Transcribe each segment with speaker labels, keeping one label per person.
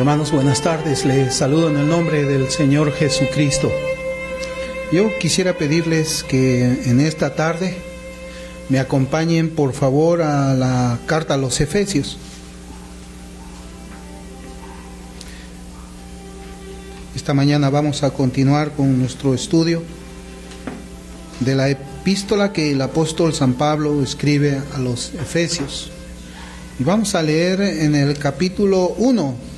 Speaker 1: Hermanos, buenas tardes. Les saludo en el nombre del Señor Jesucristo. Yo quisiera pedirles que en esta tarde me acompañen, por favor, a la carta a los Efesios. Esta mañana vamos a continuar con nuestro estudio de la epístola que el apóstol San Pablo escribe a los Efesios. Y vamos a leer en el capítulo 1,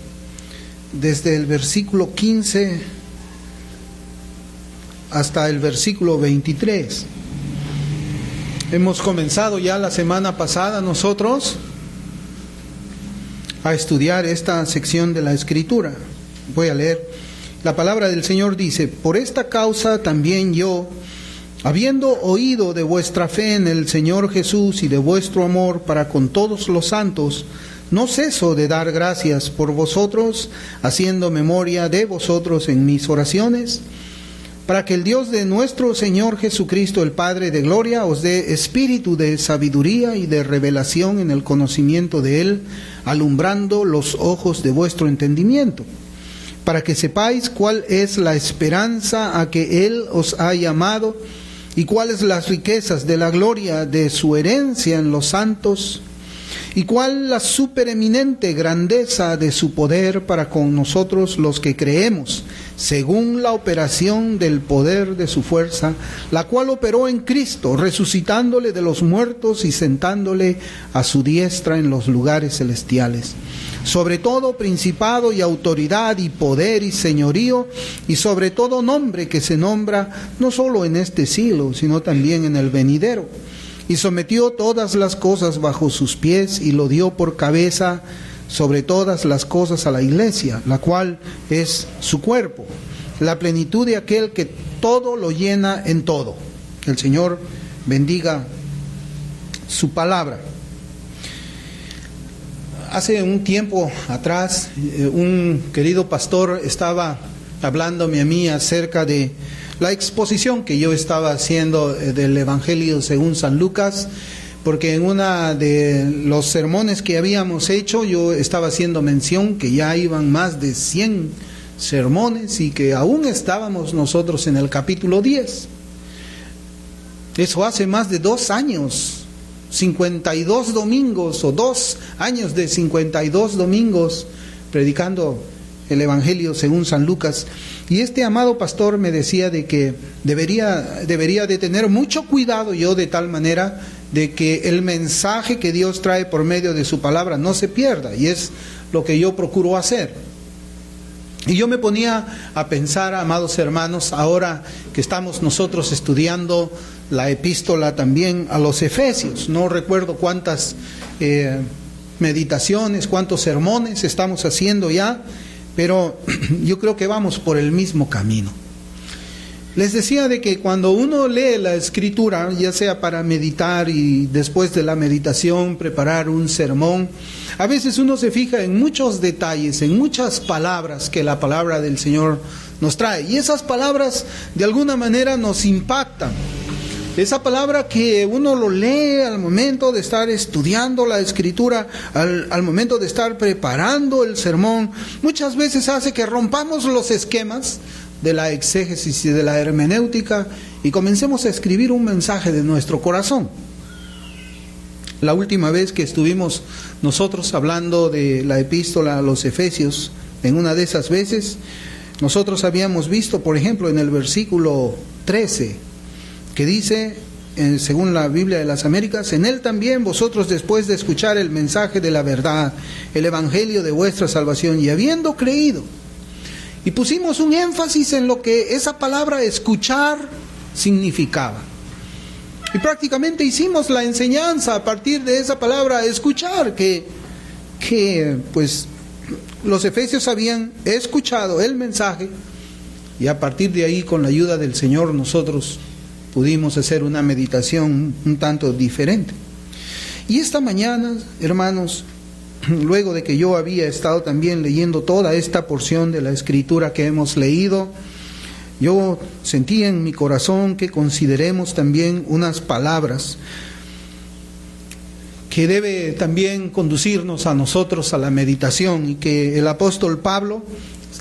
Speaker 1: desde el versículo 15 hasta el versículo 23. Hemos comenzado ya la semana pasada nosotros a estudiar esta sección de la Escritura. Voy a leer. La palabra del Señor dice: por esta causa también yo, habiendo oído de vuestra fe en el Señor Jesús y de vuestro amor para con todos los santos, no ceso de dar gracias por vosotros, haciendo memoria de vosotros en mis oraciones, para que el Dios de nuestro Señor Jesucristo, el Padre de gloria, os dé espíritu de sabiduría y de revelación en el conocimiento de Él, alumbrando los ojos de vuestro entendimiento, para que sepáis cuál es la esperanza a que Él os ha llamado, y cuáles las riquezas de la gloria de su herencia en los santos, y cuál la supereminente grandeza de su poder para con nosotros los que creemos, según la operación del poder de su fuerza, la cual operó en Cristo, resucitándole de los muertos y sentándole a su diestra en los lugares celestiales, sobre todo principado y autoridad y poder y señorío, y sobre todo nombre que se nombra no solo en este siglo, sino también en el venidero. Y sometió todas las cosas bajo sus pies y lo dio por cabeza sobre todas las cosas a la iglesia, la cual es su cuerpo, la plenitud de aquel que todo lo llena en todo. Que el Señor bendiga su palabra. Hace un tiempo atrás, un querido pastor estaba hablándome a mí acerca de la exposición que yo estaba haciendo del Evangelio según San Lucas, porque en una de los sermones que habíamos hecho yo estaba haciendo mención que ya iban más de 100 sermones y que aún estábamos nosotros en el capítulo 10. Eso hace más de 2 años, 52 domingos o 2 años de 52 domingos predicando el Evangelio según San Lucas. Y este amado pastor me decía de que debería de tener mucho cuidado yo, de tal manera de que el mensaje que Dios trae por medio de su palabra no se pierda, y es lo que yo procuro hacer. Y yo me ponía a pensar, amados hermanos, ahora que estamos nosotros estudiando la epístola también a los Efesios, no recuerdo cuántas meditaciones, cuántos sermones estamos haciendo ya, pero yo creo que vamos por el mismo camino. Les decía de que cuando uno lee la Escritura, ya sea para meditar y después de la meditación preparar un sermón, a veces uno se fija en muchos detalles, en muchas palabras que la palabra del Señor nos trae. Y esas palabras de alguna manera nos impactan. Esa palabra que uno lo lee al momento de estar estudiando la Escritura, al momento de estar preparando el sermón, muchas veces hace que rompamos los esquemas de la exégesis y de la hermenéutica y comencemos a escribir un mensaje de nuestro corazón. La última vez que estuvimos nosotros hablando de la epístola a los Efesios, en una de esas veces, nosotros habíamos visto, por ejemplo, en el versículo 13, que dice, según la Biblia de las Américas: en él también vosotros, después de escuchar el mensaje de la verdad, el evangelio de vuestra salvación, y habiendo creído. Y pusimos un énfasis en lo que esa palabra escuchar significaba. Y prácticamente hicimos la enseñanza a partir de esa palabra escuchar, que pues los efesios habían escuchado el mensaje, y a partir de ahí, con la ayuda del Señor, nosotros pudimos hacer una meditación un tanto diferente. Y esta mañana, hermanos, luego de que yo había estado también leyendo toda esta porción de la Escritura que hemos leído, yo sentí en mi corazón que consideremos también unas palabras que debe también conducirnos a nosotros a la meditación, y que el apóstol Pablo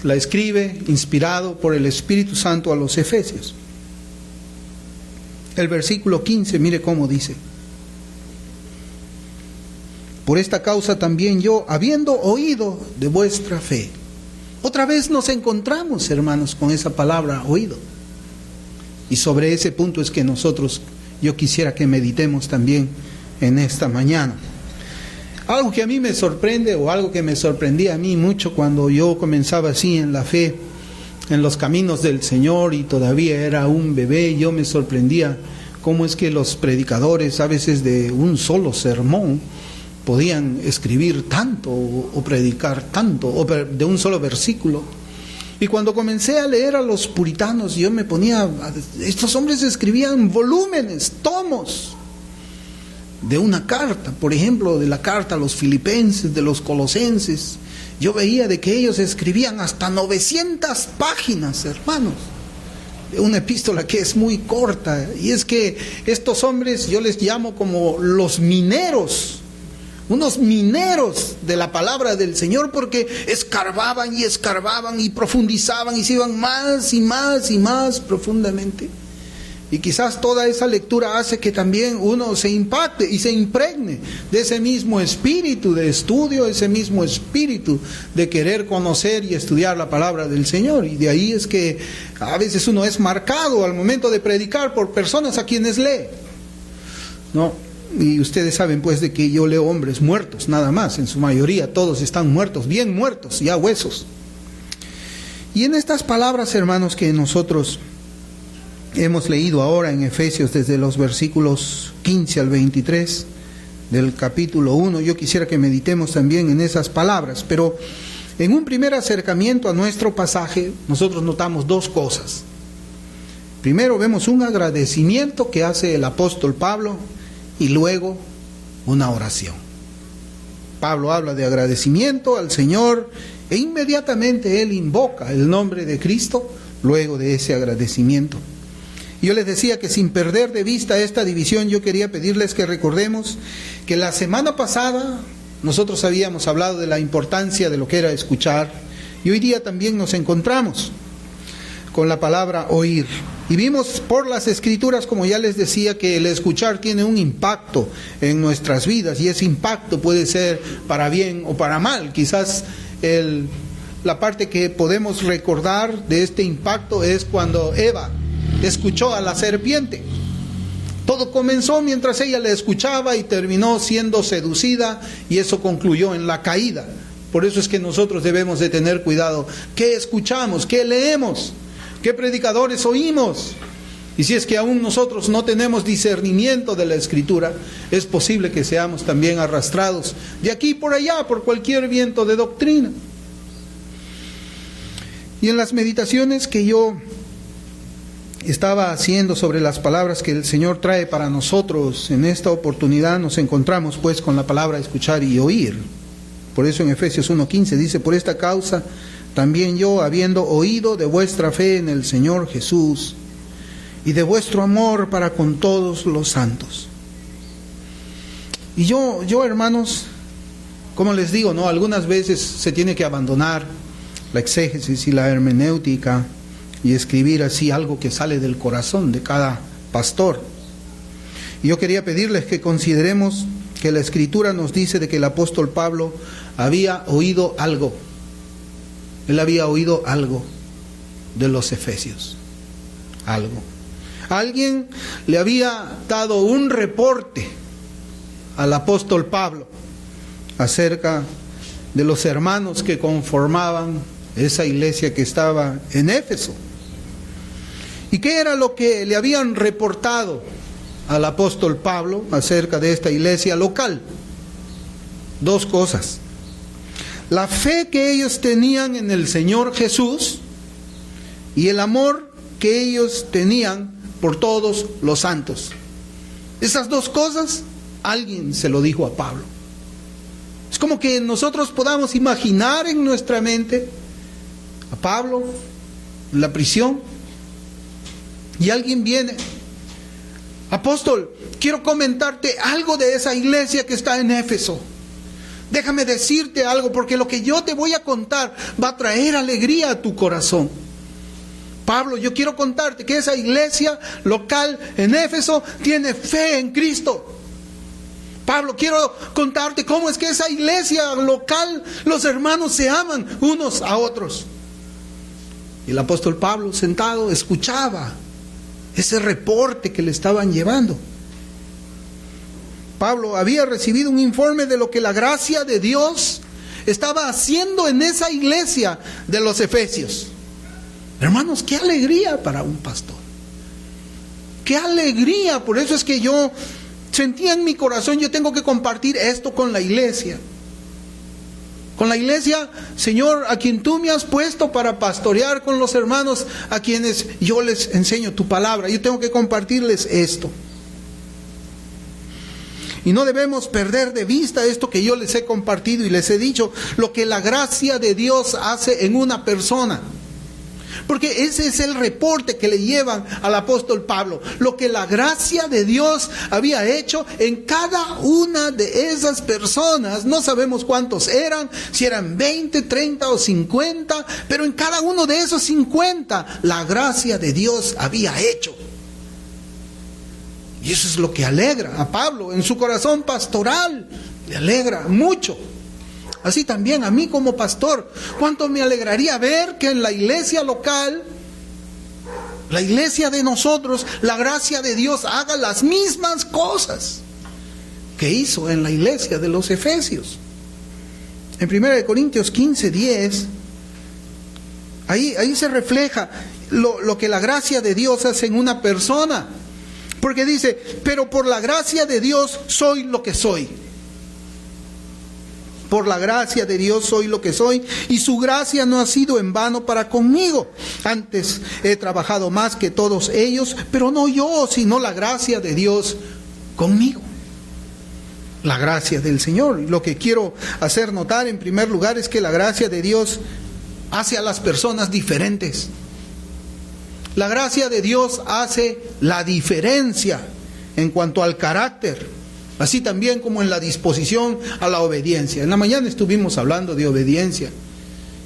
Speaker 1: la escribe inspirado por el Espíritu Santo a los Efesios. El versículo 15, mire cómo dice: por esta causa también yo, habiendo oído de vuestra fe. Otra vez nos encontramos, hermanos, con esa palabra oído. Y sobre ese punto es que yo quisiera que meditemos también en esta mañana. Algo que a mí me sorprende, o algo que me sorprendía a mí mucho cuando yo comenzaba así en la fe, en los caminos del Señor, y todavía era un bebé, yo me sorprendía cómo es que los predicadores a veces de un solo sermón podían escribir tanto o predicar tanto, o de un solo versículo. Y cuando comencé a leer a los puritanos, yo me ponía, estos hombres escribían volúmenes, tomos de una carta, por ejemplo, de la carta a los filipenses, de los colosenses. Yo veía de que ellos escribían hasta 900 páginas, hermanos, de una epístola que es muy corta. Y es que estos hombres, yo les llamo como los mineros, unos mineros de la palabra del Señor, porque escarbaban y profundizaban y se iban más y más y más profundamente. Y quizás toda esa lectura hace que también uno se impacte y se impregne de ese mismo espíritu de estudio, ese mismo espíritu de querer conocer y estudiar la palabra del Señor. Y de ahí es que a veces uno es marcado al momento de predicar por personas a quienes lee, ¿no? Y ustedes saben pues de que yo leo hombres muertos, nada más, en su mayoría todos están muertos, bien muertos, ya huesos. Y en estas palabras, hermanos, que nosotros hemos leído ahora en Efesios desde los versículos 15 al 23 del capítulo 1, yo quisiera que meditemos también en esas palabras. Pero en un primer acercamiento a nuestro pasaje, nosotros notamos dos cosas. Primero vemos un agradecimiento que hace el apóstol Pablo, y luego una oración. Pablo habla de agradecimiento al Señor e inmediatamente él invoca el nombre de Cristo luego de ese agradecimiento. Yo les decía que sin perder de vista esta división, yo quería pedirles que recordemos que la semana pasada nosotros habíamos hablado de la importancia de lo que era escuchar, y hoy día también nos encontramos con la palabra oír. Y vimos por las Escrituras, como ya les decía, que el escuchar tiene un impacto en nuestras vidas, y ese impacto puede ser para bien o para mal. Quizás la parte que podemos recordar de este impacto es cuando Eva escuchó a la serpiente. Todo comenzó mientras ella le escuchaba y terminó siendo seducida, y eso concluyó en la caída. Por eso es que nosotros debemos de tener cuidado. ¿Qué escuchamos? ¿Qué leemos? ¿Qué predicadores oímos? Y si es que aún nosotros no tenemos discernimiento de la Escritura, es posible que seamos también arrastrados de aquí por allá por cualquier viento de doctrina. Y en las meditaciones que yo estaba haciendo sobre las palabras que el Señor trae para nosotros en esta oportunidad, nos encontramos pues con la palabra escuchar y oír. Por eso en Efesios 1:15 dice: por esta causa también yo, habiendo oído de vuestra fe en el Señor Jesús y de vuestro amor para con todos los santos. Y yo hermanos, como les digo, ¿no? Algunas veces se tiene que abandonar la exégesis y la hermenéutica y escribir así algo que sale del corazón de cada pastor. Y yo quería pedirles que consideremos que la Escritura nos dice de que el apóstol Pablo había oído algo. Él había oído algo de los efesios. Algo. Alguien le había dado un reporte al apóstol Pablo acerca de los hermanos que conformaban esa iglesia que estaba en Éfeso. ¿Y qué era lo que le habían reportado al apóstol Pablo acerca de esta iglesia local? Dos cosas: la fe que ellos tenían en el Señor Jesús y el amor que ellos tenían por todos los santos. Esas dos cosas alguien se lo dijo a Pablo. Es como que nosotros podamos imaginar en nuestra mente a Pablo en la prisión, y alguien viene apóstol, quiero comentarte algo de esa iglesia que está en Éfeso. Déjame decirte algo, porque lo que yo te voy a contar va a traer alegría a tu corazón. Pablo, yo quiero contarte que esa iglesia local en Éfeso tiene fe en Cristo. Pablo, quiero contarte cómo es que esa iglesia local, los hermanos se aman unos a otros. Y el apóstol Pablo, sentado, escuchaba ese reporte que le estaban llevando. Pablo había recibido un informe de lo que la gracia de Dios estaba haciendo en esa iglesia de los Efesios. Hermanos, qué alegría para un pastor. Qué alegría. Por eso es que yo sentía en mi corazón, yo tengo que compartir esto con la iglesia. Con la iglesia, Señor, a quien tú me has puesto para pastorear, con los hermanos a quienes yo les enseño tu palabra. Yo tengo que compartirles esto. Y no debemos perder de vista esto que yo les he compartido y les he dicho, lo que la gracia de Dios hace en una persona. Porque ese es el reporte que le llevan al apóstol Pablo. Lo que la gracia de Dios había hecho en cada una de esas personas. No sabemos cuántos eran, si eran 20, 30 o 50. Pero en cada uno de esos 50 la gracia de Dios había hecho. Y eso es lo que alegra a Pablo en su corazón pastoral. Le alegra mucho. Así también a mí como pastor, cuánto me alegraría ver que en la iglesia local, la iglesia de nosotros, la gracia de Dios haga las mismas cosas que hizo en la iglesia de los Efesios. En 1 Corintios 15, 10, ahí se refleja lo que la gracia de Dios hace en una persona. Porque dice, pero por la gracia de Dios soy lo que soy. Por la gracia de Dios soy lo que soy, y su gracia no ha sido en vano para conmigo. Antes he trabajado más que todos ellos, pero no yo, sino la gracia de Dios conmigo. La gracia del Señor. Lo que quiero hacer notar en primer lugar es que la gracia de Dios hace a las personas diferentes. La gracia de Dios hace la diferencia en cuanto al carácter. Así también como en la disposición a la obediencia. En la mañana estuvimos hablando de obediencia.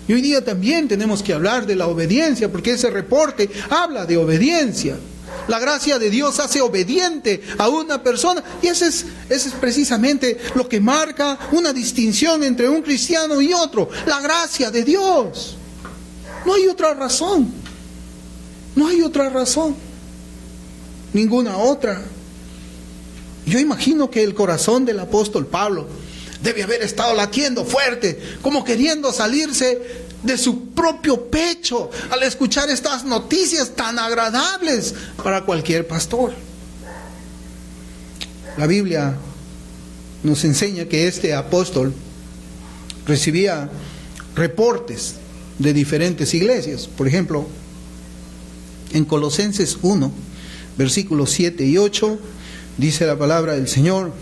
Speaker 1: Y hoy día también tenemos que hablar de la obediencia, porque ese reporte habla de obediencia. La gracia de Dios hace obediente a una persona. Y ese es precisamente lo que marca una distinción entre un cristiano y otro. La gracia de Dios. No hay otra razón. No hay otra razón. Ninguna otra. Yo imagino que el corazón del apóstol Pablo debe haber estado latiendo fuerte, como queriendo salirse de su propio pecho al escuchar estas noticias tan agradables para cualquier pastor. La Biblia nos enseña que este apóstol recibía reportes de diferentes iglesias. Por ejemplo, en Colosenses 1, versículos 7 y 8, dice la palabra del Señor: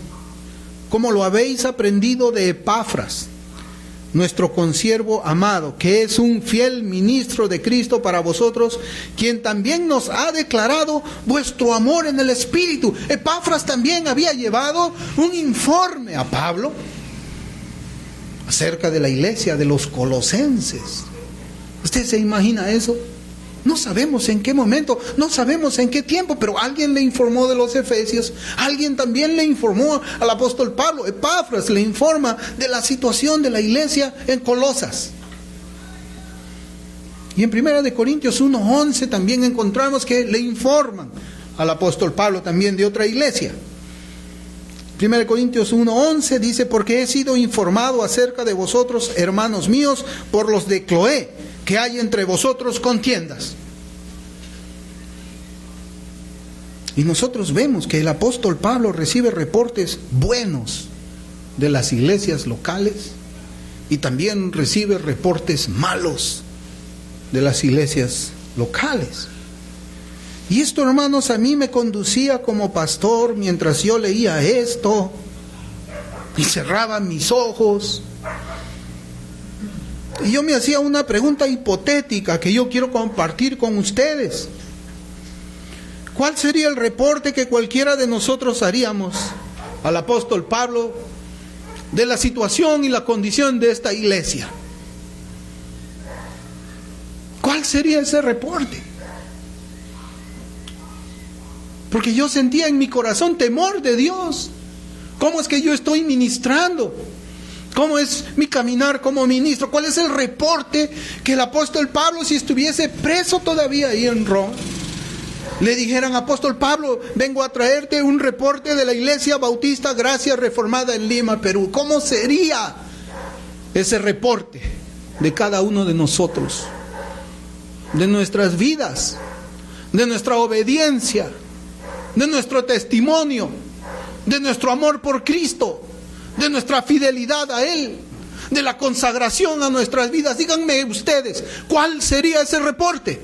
Speaker 1: como lo habéis aprendido de Epafras, nuestro consiervo amado, que es un fiel ministro de Cristo para vosotros, quien también nos ha declarado vuestro amor en el Espíritu. Epafras también había llevado un informe a Pablo acerca de la iglesia de los colosenses. ¿Usted se imagina eso? No sabemos en qué momento, no sabemos en qué tiempo, pero alguien le informó de los Efesios, alguien también le informó al apóstol Pablo. Epafras le informa de la situación de la iglesia en Colosas. Y en 1 Corintios 1:11 también encontramos que le informan al apóstol Pablo también de otra iglesia. 1 Corintios 1:11 dice: porque he sido informado acerca de vosotros, hermanos míos, por los de Cloé, que hay entre vosotros contiendas. Y nosotros vemos que el apóstol Pablo recibe reportes buenos de las iglesias locales y también recibe reportes malos de las iglesias locales. Y esto, hermanos, a mí me conducía como pastor mientras yo leía esto y cerraba mis ojos. Y yo me hacía una pregunta hipotética que yo quiero compartir con ustedes. ¿Cuál sería el reporte que cualquiera de nosotros haríamos al apóstol Pablo de la situación y la condición de esta iglesia? ¿Cuál sería ese reporte? Porque yo sentía en mi corazón temor de Dios. ¿Cómo es que yo estoy ministrando? ¿Cómo es mi caminar como ministro? ¿Cuál es el reporte que el apóstol Pablo, si estuviese preso todavía ahí en Roma, le dijeran: apóstol Pablo, vengo a traerte un reporte de la Iglesia Bautista Gracia Reformada en Lima, Perú? ¿Cómo sería ese reporte de cada uno de nosotros? De nuestras vidas, de nuestra obediencia, de nuestro testimonio, de nuestro amor por Cristo, de nuestra fidelidad a Él, de la consagración a nuestras vidas. Díganme ustedes, ¿cuál sería ese reporte?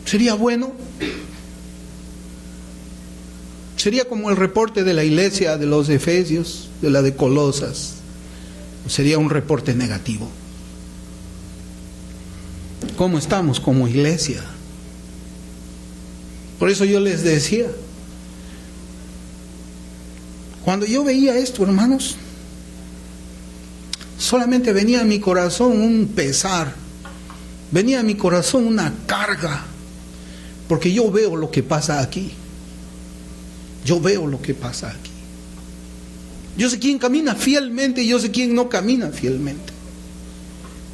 Speaker 1: ¿Sería bueno? ¿Sería como el reporte de la iglesia de los Efesios, de la de Colosas? ¿O sería un reporte negativo? ¿Cómo estamos como iglesia? Por eso yo les decía, cuando yo veía esto, hermanos, solamente venía a mi corazón un pesar, venía a mi corazón una carga, porque yo veo lo que pasa aquí. Yo veo lo que pasa aquí. Yo sé quién camina fielmente y yo sé quién no camina fielmente.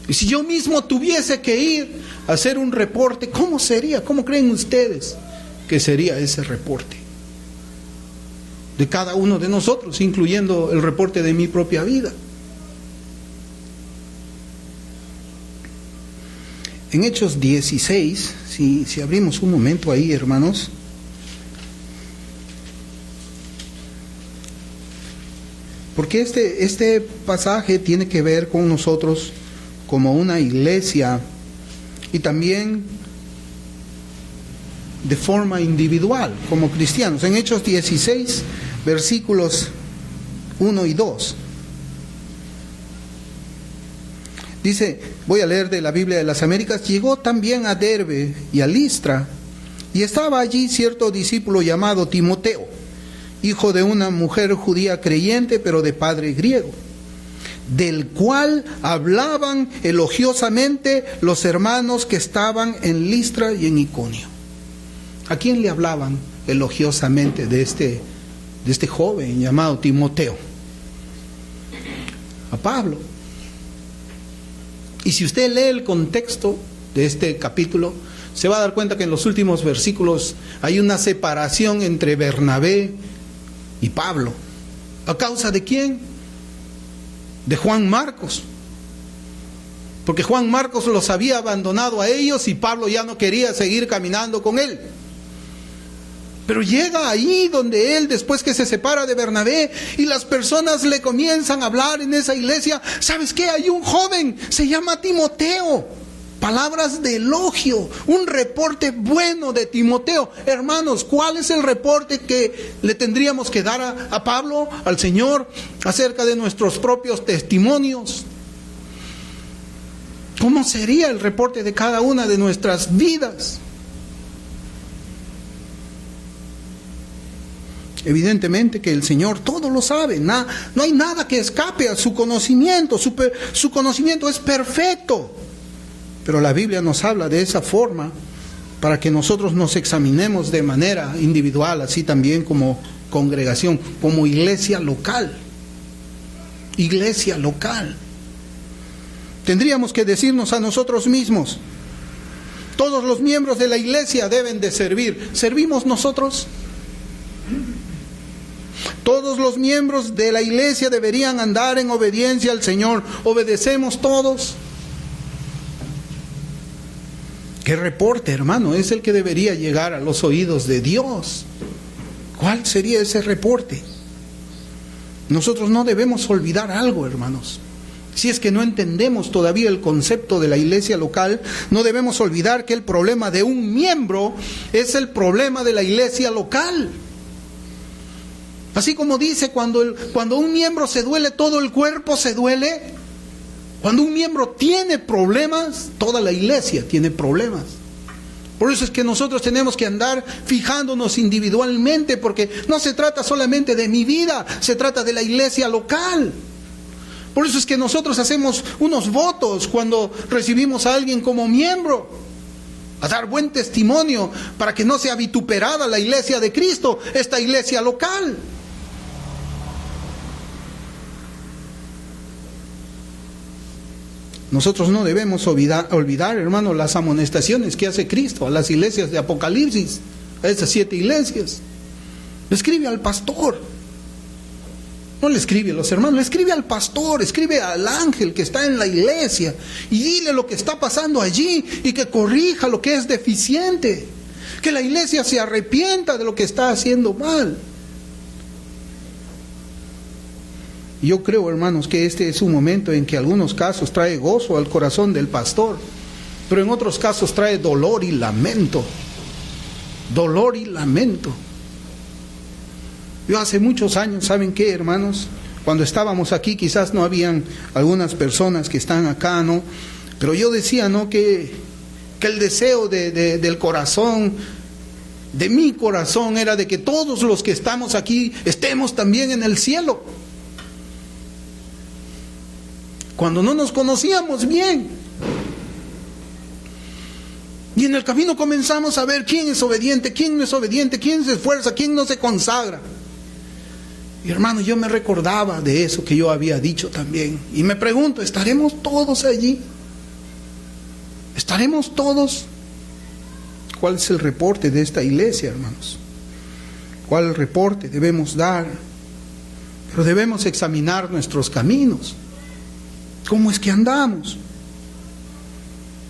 Speaker 1: Y si yo mismo tuviese que ir a hacer un reporte, ¿cómo sería? ¿Cómo creen ustedes que sería ese reporte? De cada uno de nosotros, incluyendo el reporte de mi propia vida. En Hechos 16, si abrimos un momento ahí, hermanos. Porque este pasaje tiene que ver con nosotros como una iglesia y también de forma individual, como cristianos. En Hechos 16, versículos 1 y 2. Dice, voy a leer de la Biblia de las Américas: llegó también a Derbe y a Listra, y estaba allí cierto discípulo llamado Timoteo, hijo de una mujer judía creyente, pero de padre griego, del cual hablaban elogiosamente los hermanos que estaban en Listra y en Iconio. ¿A quién le hablaban elogiosamente de este joven llamado Timoteo? A Pablo. Y si usted lee el contexto de este capítulo, se va a dar cuenta que en los últimos versículos hay una separación entre Bernabé y Pablo. ¿A causa de quién? De Juan Marcos. Porque Juan Marcos los había abandonado a ellos y Pablo ya no quería seguir caminando con él. Pero llega ahí donde él, después que se separa de Bernabé, y las personas le comienzan a hablar en esa iglesia: ¿sabes qué? Hay un joven, se llama Timoteo. Palabras de elogio, un reporte bueno de Timoteo. Hermanos, ¿cuál es el reporte que le tendríamos que dar a Pablo, al Señor, acerca de nuestros propios testimonios? ¿Cómo sería el reporte de cada una de nuestras vidas? Evidentemente que el Señor todo lo sabe, no hay nada que escape a su conocimiento, su conocimiento es perfecto. Pero la Biblia nos habla de esa forma para que nosotros nos examinemos de manera individual, así también como congregación, como iglesia local. Iglesia local. Tendríamos que decirnos a nosotros mismos: todos los miembros de la iglesia deben de servir. ¿Servimos nosotros? Todos los miembros de la iglesia deberían andar en obediencia al Señor. ¿Obedecemos todos? ¿Qué reporte, hermano, es el que debería llegar a los oídos de Dios? ¿Cuál sería ese reporte? Nosotros no debemos olvidar algo, hermanos. Si es que no entendemos todavía el concepto de la iglesia local, no debemos olvidar que el problema de un miembro es el problema de la iglesia local. Así como dice, cuando un miembro se duele, todo el cuerpo se duele. Cuando un miembro tiene problemas, toda la iglesia tiene problemas. Por eso es que nosotros tenemos que andar fijándonos individualmente, porque no se trata solamente de mi vida, se trata de la iglesia local. Por eso es que nosotros hacemos unos votos cuando recibimos a alguien como miembro, a dar buen testimonio para que no sea vituperada la iglesia de Cristo, esta iglesia local. Nosotros no debemos olvidar, hermano, las amonestaciones que hace Cristo a las iglesias de Apocalipsis, a esas 7 iglesias. Le escribe al pastor, no le escribe a los hermanos, le escribe al pastor, escribe al ángel que está en la iglesia y dile lo que está pasando allí y que corrija lo que es deficiente, que la iglesia se arrepienta de lo que está haciendo mal. Yo creo, hermanos, que este es un momento en que en algunos casos trae gozo al corazón del pastor, pero en otros casos trae dolor y lamento. Dolor y lamento. Yo hace muchos años, ¿saben qué, hermanos? Cuando estábamos aquí, quizás no habían algunas personas que están acá, ¿no? Pero yo decía, ¿no? Que el deseo del corazón, de mi corazón, era de que todos los que estamos aquí estemos también en el cielo. Cuando no nos conocíamos bien. Y en el camino comenzamos a ver quién es obediente, quién no es obediente, quién se esfuerza, quién no se consagra. Y hermano, yo me recordaba de eso que yo había dicho también. Y me pregunto, ¿estaremos todos allí? ¿Estaremos todos? ¿Cuál es el reporte de esta iglesia, hermanos? ¿Cuál reporte debemos dar? Pero debemos examinar nuestros caminos. ¿Cómo es que andamos?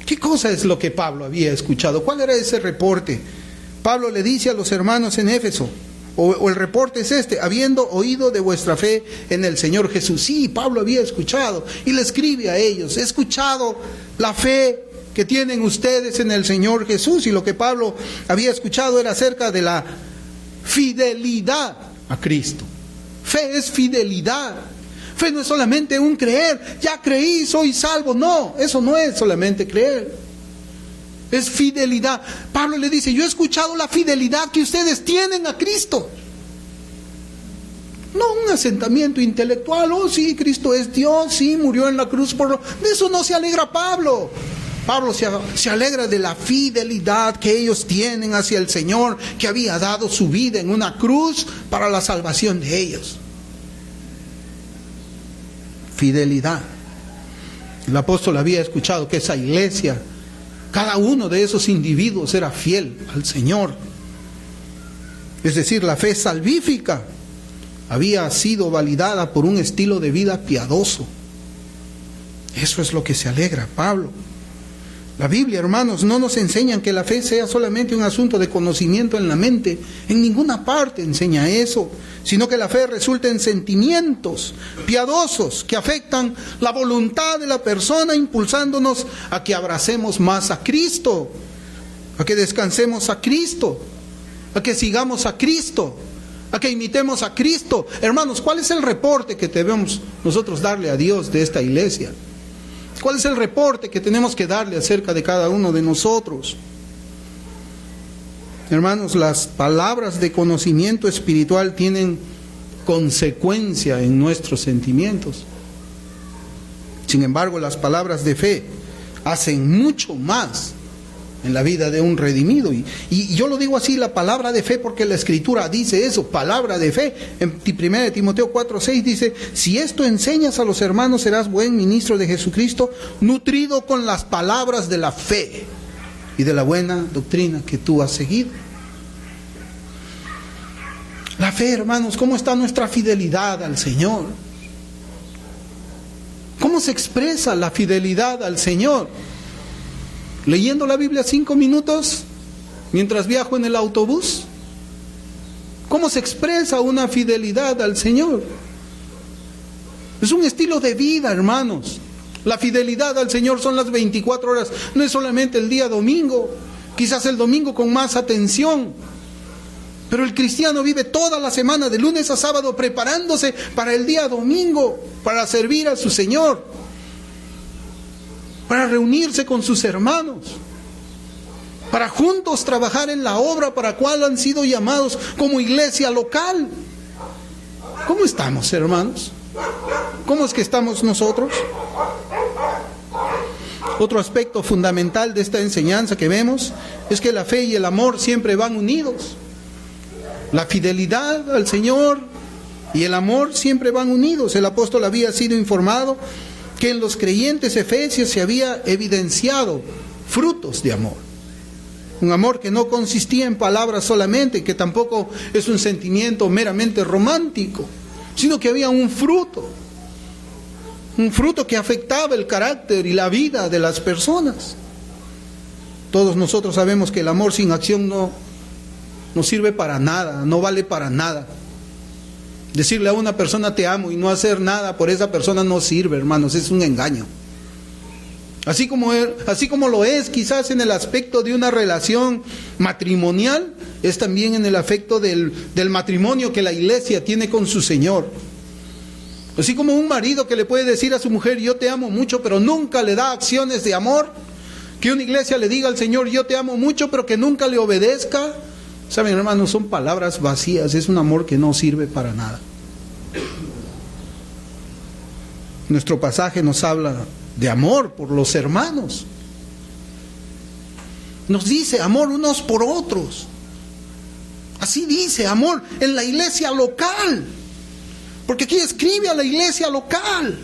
Speaker 1: ¿Qué cosa es lo que Pablo había escuchado? ¿Cuál era ese reporte? Pablo le dice a los hermanos en Éfeso, o el reporte es este: habiendo oído de vuestra fe en el Señor Jesús. Sí, Pablo había escuchado y le escribe a ellos: he escuchado la fe que tienen ustedes en el Señor Jesús. Y lo que Pablo había escuchado era acerca de la fidelidad a Cristo. Fe es fidelidad. Fe no es solamente un creer, ya creí, soy salvo. No, eso no es solamente creer. Es fidelidad. Pablo le dice: yo he escuchado la fidelidad que ustedes tienen a Cristo. No un asentamiento intelectual. Oh, sí, Cristo es Dios, sí, murió en la cruz por... De eso no se alegra Pablo. Pablo se alegra de la fidelidad que ellos tienen hacia el Señor, que había dado su vida en una cruz para la salvación de ellos. Fidelidad. El apóstol había escuchado que esa iglesia, cada uno de esos individuos era fiel al Señor. Es decir, la fe salvífica había sido validada por un estilo de vida piadoso. Eso es lo que se alegra Pablo. La Biblia, hermanos, no nos enseñan que la fe sea solamente un asunto de conocimiento en la mente. En ninguna parte enseña eso, sino que la fe resulta en sentimientos piadosos que afectan la voluntad de la persona, impulsándonos a que abracemos más a Cristo, a que descansemos a Cristo, a que sigamos a Cristo, a que imitemos a Cristo. Hermanos, ¿cuál es el reporte que debemos nosotros darle a Dios de esta iglesia? ¿Cuál es el reporte que tenemos que darle acerca de cada uno de nosotros? Hermanos, las palabras de conocimiento espiritual tienen consecuencia en nuestros sentimientos. Sin embargo, las palabras de fe hacen mucho más en la vida de un redimido. Y yo lo digo así, la palabra de fe, porque la Escritura dice eso, palabra de fe. En 1 Timoteo 4:6 dice: si esto enseñas a los hermanos, serás buen ministro de Jesucristo, nutrido con las palabras de la fe y de la buena doctrina que tú has seguido. La fe, hermanos, ¿cómo está nuestra fidelidad al Señor? ¿Cómo se expresa la fidelidad al Señor? ¿Leyendo la Biblia 5 minutos mientras viajo en el autobús? ¿Cómo se expresa una fidelidad al Señor? Es un estilo de vida, hermanos. La fidelidad al Señor son las 24 horas. No es solamente el día domingo, quizás el domingo con más atención. Pero el cristiano vive toda la semana, de lunes a sábado, preparándose para el día domingo, para servir a su Señor, para reunirse con sus hermanos, para juntos trabajar en la obra para la cual han sido llamados como iglesia local. ¿Cómo estamos, hermanos? ¿Cómo es que estamos nosotros? Otro aspecto fundamental de esta enseñanza que vemos es que la fe y el amor siempre van unidos. La fidelidad al Señor y el amor siempre van unidos. El apóstol había sido informado que en los creyentes efesios se había evidenciado frutos de amor. Un amor que no consistía en palabras solamente, que tampoco es un sentimiento meramente romántico, sino que había un fruto que afectaba el carácter y la vida de las personas. Todos nosotros sabemos que el amor sin acción no sirve para nada, no vale para nada. Decirle a una persona te amo y no hacer nada por esa persona no sirve, hermanos, es un engaño. Así como lo es quizás en el aspecto de una relación matrimonial, es también en el aspecto del matrimonio que la iglesia tiene con su Señor. Así como un marido que le puede decir a su mujer, yo te amo mucho, pero nunca le da acciones de amor, que una iglesia le diga al Señor, yo te amo mucho, pero que nunca le obedezca. Saben, hermanos, son palabras vacías, es un amor que no sirve para nada. Nuestro pasaje nos habla de amor por los hermanos. Nos dice amor unos por otros. Así dice, amor en la iglesia local. Porque aquí escribe a la iglesia local.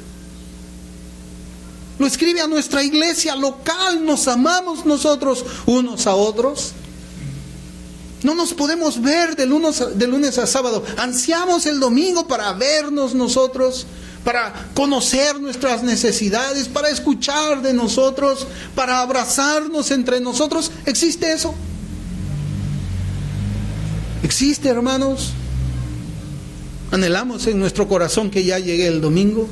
Speaker 1: Lo escribe a nuestra iglesia local. Nos amamos nosotros unos a otros. No nos podemos ver de lunes a sábado. Ansiamos el domingo para vernos nosotros, para conocer nuestras necesidades, para escuchar de nosotros, para abrazarnos entre nosotros. ¿Existe eso? ¿Existe, hermanos? ¿Anhelamos en nuestro corazón que ya llegue el domingo?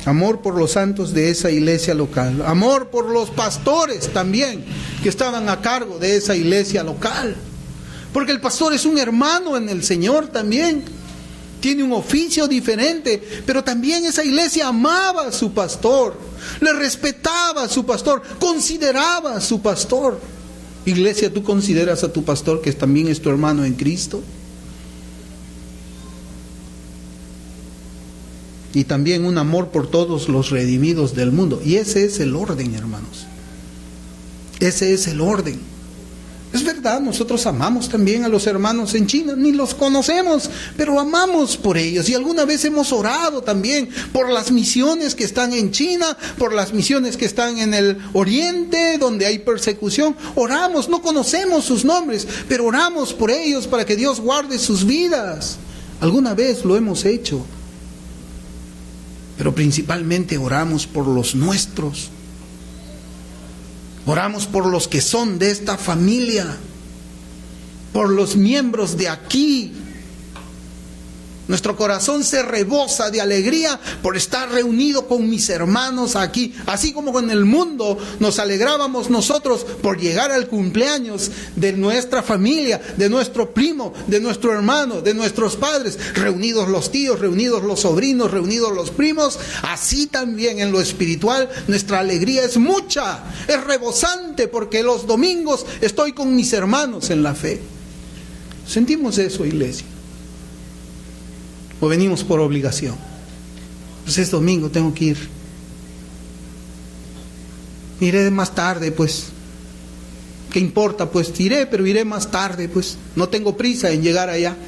Speaker 1: Amor por los santos de esa iglesia local. Amor por los pastores también que estaban a cargo de esa iglesia local. Porque el pastor es un hermano en el Señor también. Tiene un oficio diferente, pero también esa iglesia amaba a su pastor, le respetaba a su pastor, consideraba a su pastor. Iglesia, ¿tú consideras a tu pastor que también es tu hermano en Cristo? Y también un amor por todos los redimidos del mundo. Y ese es el orden, hermanos. Ese es el orden. Es verdad, nosotros amamos también a los hermanos en China, ni los conocemos, pero amamos por ellos. Y alguna vez hemos orado también por las misiones que están en China, por las misiones que están en el Oriente, donde hay persecución. Oramos, no conocemos sus nombres, pero oramos por ellos para que Dios guarde sus vidas. Alguna vez lo hemos hecho. Pero principalmente oramos por los nuestros. Oramos por los que son de esta familia, por los miembros de aquí. Nuestro corazón se rebosa de alegría por estar reunido con mis hermanos aquí. Así como en el mundo nos alegrábamos nosotros por llegar al cumpleaños de nuestra familia, de nuestro primo, de nuestro hermano, de nuestros padres. Reunidos los tíos, reunidos los sobrinos, reunidos los primos. Así también en lo espiritual nuestra alegría es mucha, es rebosante, porque los domingos estoy con mis hermanos en la fe. ¿Sentimos eso, iglesia? ¿O venimos por obligación? Pues es domingo, tengo que ir. Iré más tarde, pues. ¿Qué importa? Pues iré, pero iré más tarde, pues. No tengo prisa en llegar allá.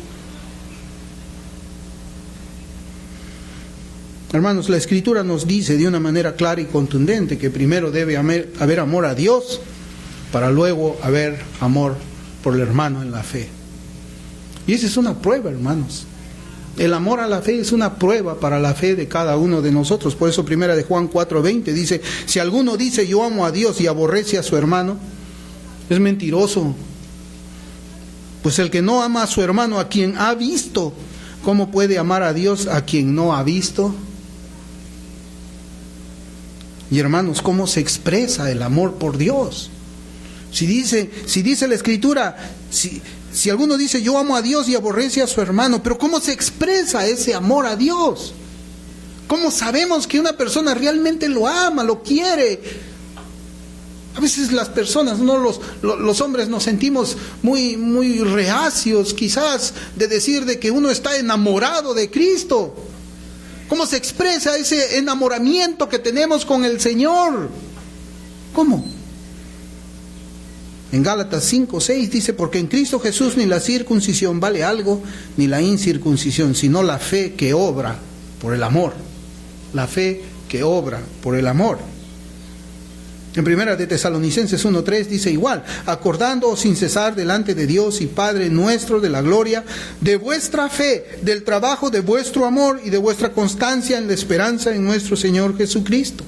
Speaker 1: Hermanos, la Escritura nos dice de una manera clara y contundente que primero debe haber amor a Dios, para luego haber amor por el hermano en la fe. Y esa es una prueba, hermanos. El amor a la fe es una prueba para la fe de cada uno de nosotros. Por eso primera de Juan 4:20 dice, si alguno dice yo amo a Dios y aborrece a su hermano, es mentiroso. Pues el que no ama a su hermano a quien ha visto, ¿cómo puede amar a Dios a quien no ha visto? Y hermanos, ¿cómo se expresa el amor por Dios? Si dice la Escritura, si alguno dice yo amo a Dios y aborrece a su hermano, pero ¿cómo se expresa ese amor a Dios? ¿Cómo sabemos que una persona realmente lo ama, lo quiere? A veces las personas, ¿no? los hombres nos sentimos muy reacios quizás de decir de que uno está enamorado de Cristo. ¿Cómo se expresa ese enamoramiento que tenemos con el Señor? ¿Cómo? En Gálatas 5:6 dice, porque en Cristo Jesús ni la circuncisión vale algo, ni la incircuncisión, sino la fe que obra por el amor. La fe que obra por el amor. En primera de Tesalonicenses 1:3 dice igual, acordándoos sin cesar delante de Dios y Padre nuestro de la gloria, de vuestra fe, del trabajo de vuestro amor y de vuestra constancia en la esperanza en nuestro Señor Jesucristo.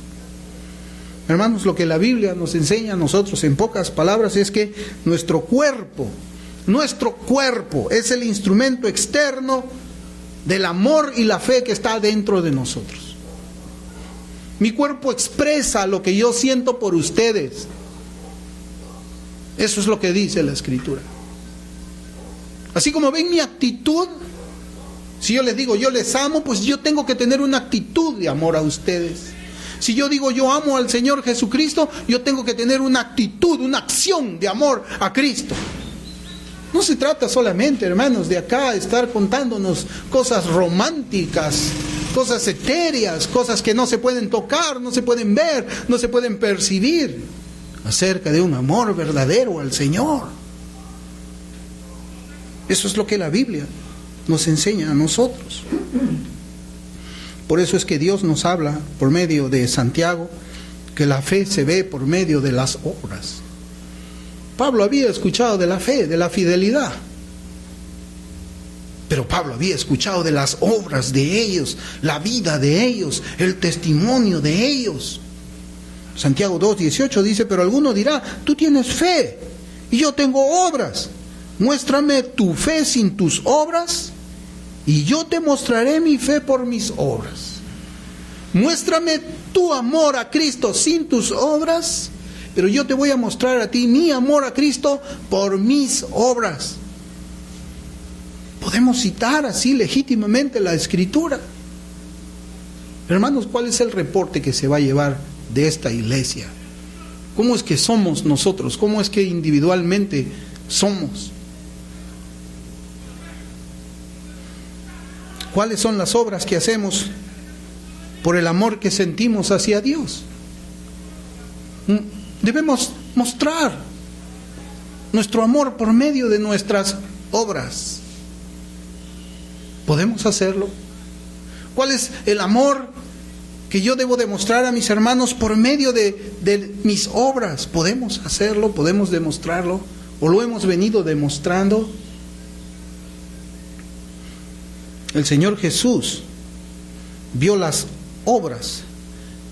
Speaker 1: Hermanos, lo que la Biblia nos enseña a nosotros en pocas palabras es que nuestro cuerpo es el instrumento externo del amor y la fe que está dentro de nosotros. Mi cuerpo expresa lo que yo siento por ustedes. Eso es lo que dice la Escritura. Así como ven mi actitud, si yo les digo yo les amo, pues yo tengo que tener una actitud de amor a ustedes. Si yo digo yo amo al Señor Jesucristo, yo tengo que tener una actitud, una acción de amor a Cristo. No se trata solamente, hermanos, de acá estar contándonos cosas románticas, cosas etéreas, cosas que no se pueden tocar, no se pueden ver, no se pueden percibir, acerca de un amor verdadero al Señor. Eso es lo que la Biblia nos enseña a nosotros. Por eso es que Dios nos habla por medio de Santiago, que la fe se ve por medio de las obras. Pablo había escuchado de la fe, de la fidelidad, pero Pablo había escuchado de las obras de ellos, la vida de ellos, el testimonio de ellos. Santiago 2:18 dice, pero alguno dirá, tú tienes fe y yo tengo obras. Muéstrame tu fe sin tus obras y yo te mostraré mi fe por mis obras. Muéstrame tu amor a Cristo sin tus obras, pero yo te voy a mostrar a ti mi amor a Cristo por mis obras. Podemos citar así legítimamente la Escritura. Hermanos, ¿cuál es el reporte que se va a llevar de esta iglesia? ¿Cómo es que somos nosotros? ¿Cómo es que individualmente somos? ¿Cuáles son las obras que hacemos por el amor que sentimos hacia Dios? Debemos mostrar nuestro amor por medio de nuestras obras. ¿Podemos hacerlo? ¿Cuál es el amor que yo debo demostrar a mis hermanos por medio de mis obras? ¿Podemos hacerlo? ¿Podemos demostrarlo? ¿O lo hemos venido demostrando? El Señor Jesús vio las obras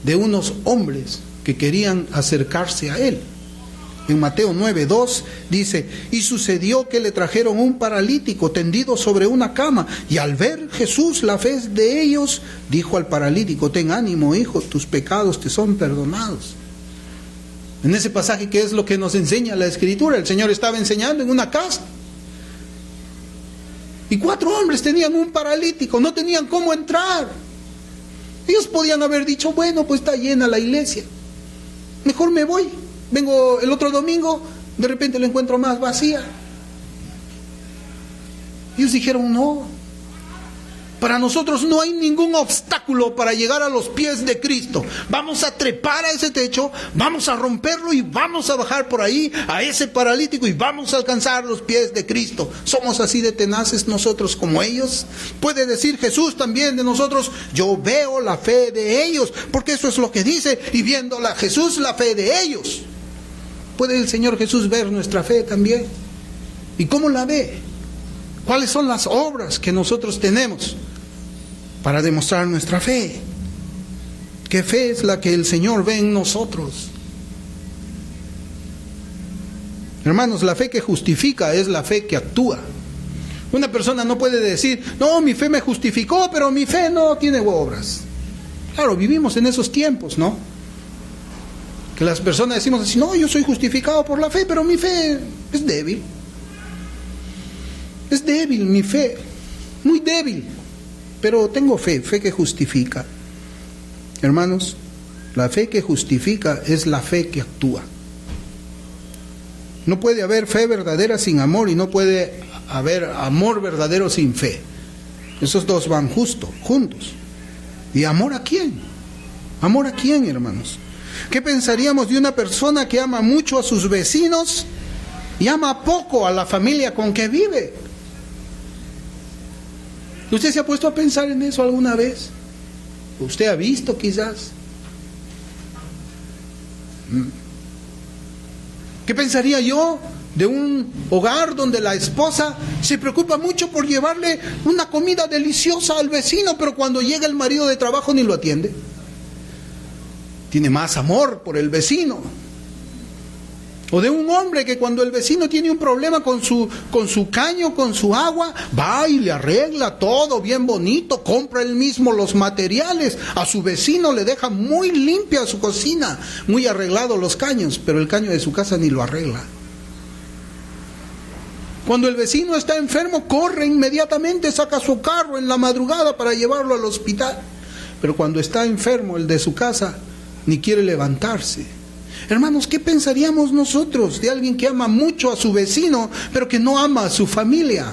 Speaker 1: de unos hombres que querían acercarse a Él. En Mateo 9:2 dice, y sucedió que le trajeron un paralítico tendido sobre una cama, y al ver Jesús la fe de ellos, dijo al paralítico, ten ánimo, hijo, tus pecados te son perdonados. En ese pasaje, ¿qué es lo que nos enseña la Escritura? El Señor estaba enseñando en una casa. Y 4 hombres tenían un paralítico, no tenían cómo entrar. Ellos podían haber dicho, bueno, pues está llena la iglesia, mejor me voy, vengo el otro domingo, de repente la encuentro más vacía. Ellos dijeron, no, para nosotros no hay ningún obstáculo para llegar a los pies de Cristo. Vamos a trepar a ese techo, vamos a romperlo y vamos a bajar por ahí a ese paralítico y vamos a alcanzar los pies de Cristo. Somos así de tenaces nosotros como ellos. Puede decir Jesús también de nosotros, yo veo la fe de ellos, porque eso es lo que dice, y viendo Jesús la fe de ellos. ¿Puede el Señor Jesús ver nuestra fe también? ¿Y cómo la ve? ¿Cuáles son las obras que nosotros tenemos para demostrar nuestra fe? ¿Qué fe es la que el Señor ve en nosotros? Hermanos, la fe que justifica es la fe que actúa. Una persona no puede decir, no, mi fe me justificó, pero mi fe no tiene obras. Claro, vivimos en esos tiempos, ¿no? Que las personas decimos así, no, yo soy justificado por la fe, pero mi fe es débil. Es débil mi fe, muy débil, pero tengo fe que justifica. Hermanos, la fe que justifica es la fe que actúa. No puede haber fe verdadera sin amor y no puede haber amor verdadero sin fe. Esos dos van juntos. ¿Y amor a quién? ¿Amor a quién, hermanos? ¿Qué pensaríamos de una persona que ama mucho a sus vecinos y ama poco a la familia con que vive? ¿Usted se ha puesto a pensar en eso alguna vez? ¿Usted ha visto quizás? ¿Qué pensaría yo de un hogar donde la esposa se preocupa mucho por llevarle una comida deliciosa al vecino, pero cuando llega el marido de trabajo ni lo atiende? Tiene más amor por el vecino. O de un hombre que cuando el vecino tiene un problema con su caño, con su agua, va y le arregla todo bien bonito, compra él mismo los materiales, a su vecino le deja muy limpia su cocina, muy arreglado los caños, pero el caño de su casa ni lo arregla. Cuando el vecino está enfermo, corre inmediatamente, saca su carro en la madrugada para llevarlo al hospital. Pero cuando está enfermo el de su casa, ni quiere levantarse. Hermanos, ¿qué pensaríamos nosotros de alguien que ama mucho a su vecino, pero que no ama a su familia?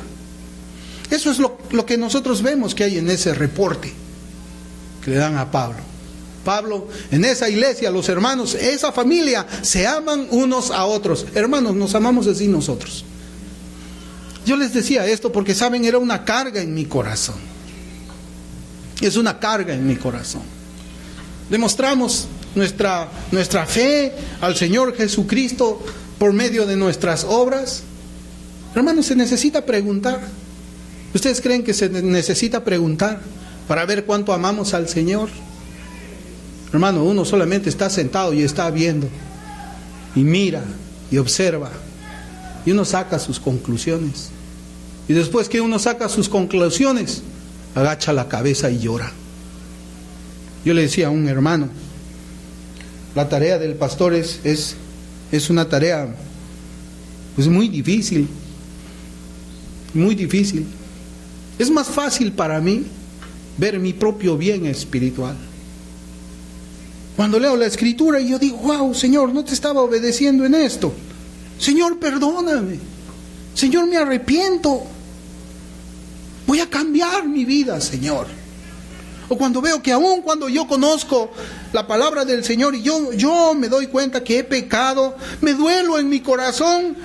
Speaker 1: Eso es lo que nosotros vemos que hay en ese reporte que le dan a Pablo. Pablo, en esa iglesia, los hermanos, esa familia, se aman unos a otros. Hermanos, nos amamos así nosotros. Yo les decía esto porque, saben, era una carga en mi corazón. Es una carga en mi corazón. Demostramos nuestra fe al Señor Jesucristo por medio de nuestras obras. Hermanos, se necesita preguntar. ¿Ustedes creen que se necesita preguntar para ver cuánto amamos al Señor? Hermano, uno solamente está sentado y está viendo, y mira, y observa, y uno saca sus conclusiones. Y después que uno saca sus conclusiones, agacha la cabeza y llora. Yo le decía a un hermano, la tarea del pastor es una tarea pues muy difícil, muy difícil. Es más fácil para mí ver mi propio bien espiritual. Cuando leo la Escritura y yo digo, wow, Señor, no te estaba obedeciendo en esto. Señor, perdóname. Señor, me arrepiento. Voy a cambiar mi vida, Señor. O cuando veo que aún cuando yo conozco la palabra del Señor y yo me doy cuenta que he pecado, me duelo en mi corazón,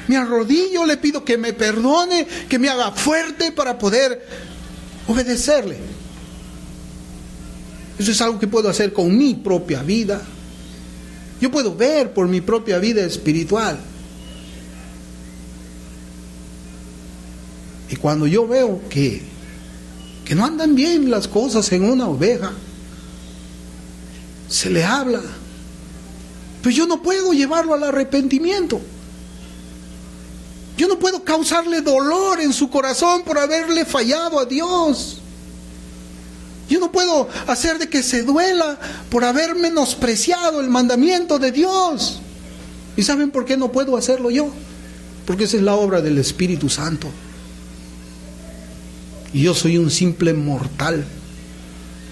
Speaker 1: me arrodillo, le pido que me perdone, que me haga fuerte para poder obedecerle. Eso es algo que puedo hacer con mi propia vida. Yo puedo ver por mi propia vida espiritual. Y cuando yo veo que no andan bien las cosas en una oveja, se le habla, pues yo no puedo llevarlo al arrepentimiento. Yo no puedo causarle dolor en su corazón por haberle fallado a Dios. Yo no puedo hacer de que se duela por haber menospreciado el mandamiento de Dios. ¿Y saben por qué no puedo hacerlo yo? Porque esa es la obra del Espíritu Santo. Y yo soy un simple mortal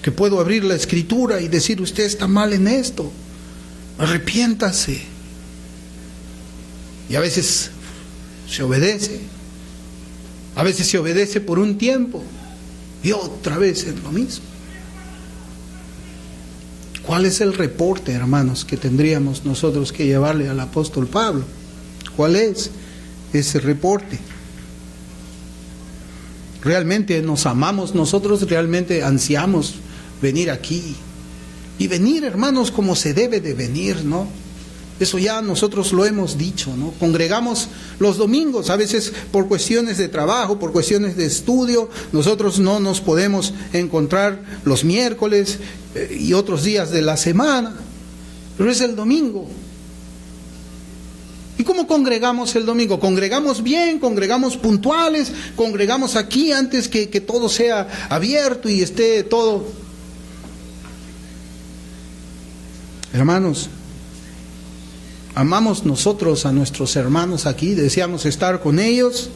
Speaker 1: que puedo abrir la Escritura y decir, usted está mal en esto, arrepiéntase. Y a veces se obedece, a veces se obedece por un tiempo y otra vez es lo mismo. ¿Cuál es el reporte, hermanos, que tendríamos nosotros que llevarle al apóstol Pablo? ¿Cuál es ese reporte? ¿Realmente nos amamos nosotros? ¿Realmente ansiamos venir aquí? Y venir, hermanos, como se debe de venir, ¿no? Eso ya nosotros lo hemos dicho, ¿no? Congregamos los domingos, a veces por cuestiones de trabajo, por cuestiones de estudio, nosotros no nos podemos encontrar los miércoles y otros días de la semana, pero es el domingo. ¿Y cómo congregamos el domingo? Congregamos bien, congregamos puntuales, congregamos aquí antes que todo sea abierto y esté todo. Hermanos, amamos nosotros a nuestros hermanos aquí, deseamos estar con ellos.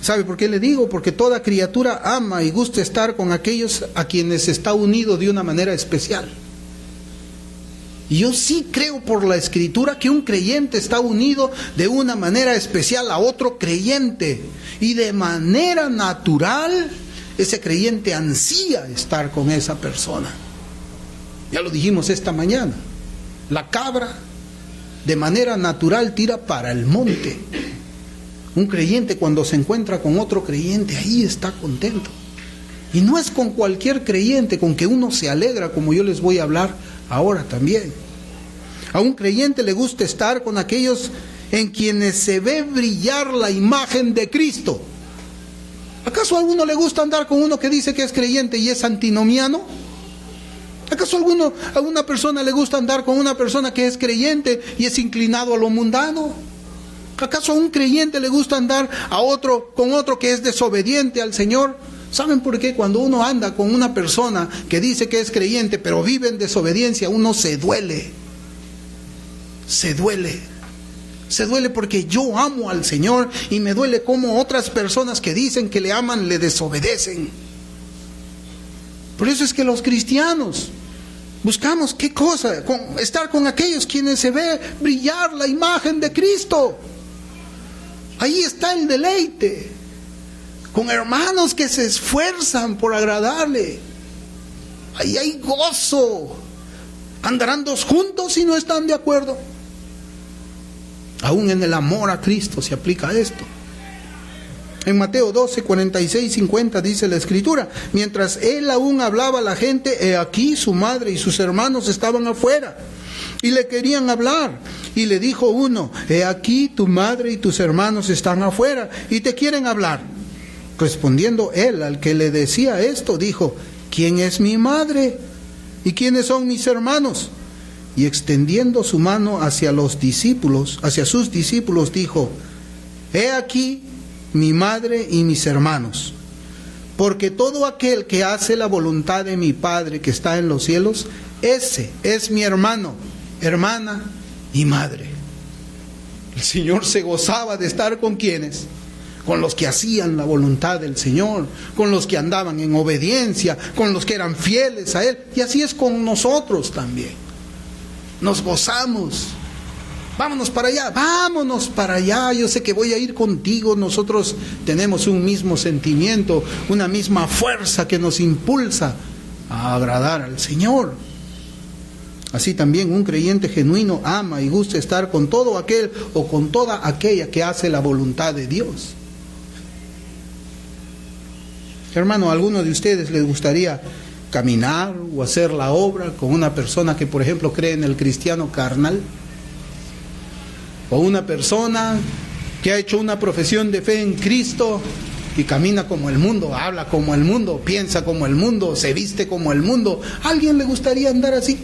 Speaker 1: ¿Sabe por qué le digo? Porque toda criatura ama y gusta estar con aquellos a quienes está unido de una manera especial. Y yo sí creo por la Escritura que un creyente está unido de una manera especial a otro creyente. Y de manera natural, ese creyente ansía estar con esa persona. Ya lo dijimos esta mañana. La cabra de manera natural tira para el monte. Un creyente cuando se encuentra con otro creyente, ahí está contento. Y no es con cualquier creyente con que uno se alegra, como yo les voy a hablar ahora también. A un creyente le gusta estar con aquellos en quienes se ve brillar la imagen de Cristo. ¿Acaso a alguno le gusta andar con uno que dice que es creyente y es antinomiano? ¿Acaso a alguna persona le gusta andar con una persona que es creyente y es inclinado a lo mundano? ¿Acaso a un creyente le gusta andar con otro que es desobediente al Señor? ¿Saben por qué? Cuando uno anda con una persona que dice que es creyente pero vive en desobediencia, uno se duele. Se duele porque yo amo al Señor y me duele como otras personas que dicen que le aman le desobedecen. Por eso es que los cristianos buscamos ¿qué cosa? Estar con aquellos quienes se ve brillar la imagen de Cristo. Ahí está el deleite. Con hermanos que se esfuerzan por agradarle. Ahí hay gozo. Andarán dos juntos si no están de acuerdo. Aún en el amor a Cristo se aplica esto. En Mateo 12, 46, 50 dice la Escritura: mientras él aún hablaba a la gente, he aquí su madre y sus hermanos estaban afuera y le querían hablar. Y le dijo uno: he aquí tu madre y tus hermanos están afuera y te quieren hablar. Respondiendo él al que le decía esto, dijo: ¿quién es mi madre? ¿Y quiénes son mis hermanos? Y extendiendo su mano hacia sus discípulos, dijo: he aquí mi madre y mis hermanos. Porque todo aquel que hace la voluntad de mi Padre que está en los cielos, ese es mi hermano, hermana y madre. El Señor se gozaba de estar con quienes, con los que hacían la voluntad del Señor, con los que andaban en obediencia, con los que eran fieles a Él. Y así es con nosotros también. Nos gozamos. Vámonos para allá, yo sé que voy a ir contigo. Nosotros tenemos un mismo sentimiento, una misma fuerza que nos impulsa a agradar al Señor. Así también un creyente genuino ama y gusta estar con todo aquel o con toda aquella que hace la voluntad de Dios. Hermano, ¿a alguno de ustedes les gustaría caminar o hacer la obra con una persona que, por ejemplo, cree en el cristiano carnal? O una persona que ha hecho una profesión de fe en Cristo y camina como el mundo, habla como el mundo, piensa como el mundo, se viste como el mundo. ¿A alguien le gustaría andar así?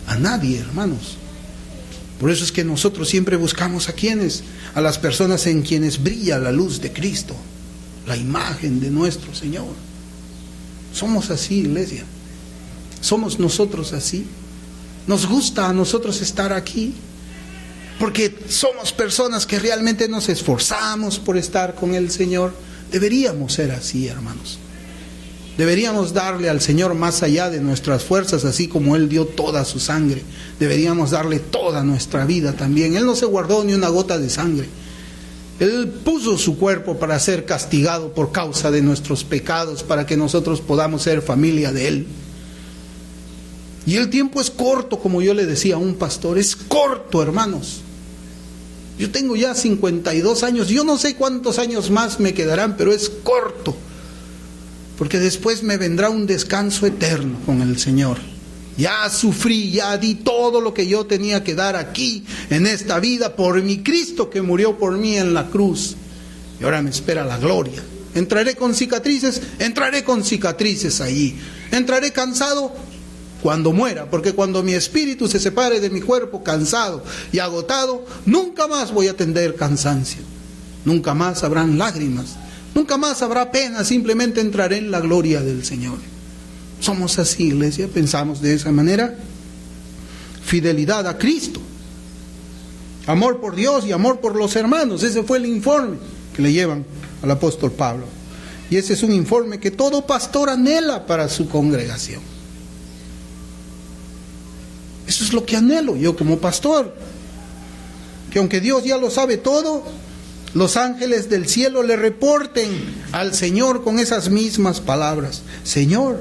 Speaker 1: A nadie, hermanos. Por eso es que nosotros siempre buscamos a las personas en quienes brilla la luz de Cristo, la imagen de nuestro Señor. Somos así, iglesia. Somos nosotros así. Nos gusta a nosotros estar aquí, porque somos personas que realmente nos esforzamos por estar con el Señor. Deberíamos ser así, hermanos. Deberíamos darle al Señor más allá de nuestras fuerzas, así como Él dio toda su sangre. Deberíamos darle toda nuestra vida también. Él no se guardó ni una gota de sangre. Él puso su cuerpo para ser castigado por causa de nuestros pecados, para que nosotros podamos ser familia de Él. Y el tiempo es corto, como yo le decía a un pastor, es corto, hermanos. Yo tengo ya 52 años, yo no sé cuántos años más me quedarán, pero es corto. Porque después me vendrá un descanso eterno con el Señor. Ya sufrí, ya di todo lo que yo tenía que dar aquí, en esta vida, por mi Cristo que murió por mí en la cruz. Y ahora me espera la gloria. Entraré con cicatrices allí. Entraré cansado cuando muera, porque cuando mi espíritu se separe de mi cuerpo cansado y agotado, nunca más voy a tener cansancio. Nunca más habrán lágrimas. Nunca más habrá pena, simplemente entraré en la gloria del Señor. Somos así, iglesia, pensamos de esa manera. Fidelidad a Cristo, amor por Dios y amor por los hermanos. Ese fue el informe que le llevan al apóstol Pablo. Y ese es un informe que todo pastor anhela para su congregación. Eso Eso es lo que anhelo yo como pastor. Que aunque Dios ya lo sabe todo, los ángeles del cielo le reporten al Señor con esas mismas palabras. Señor,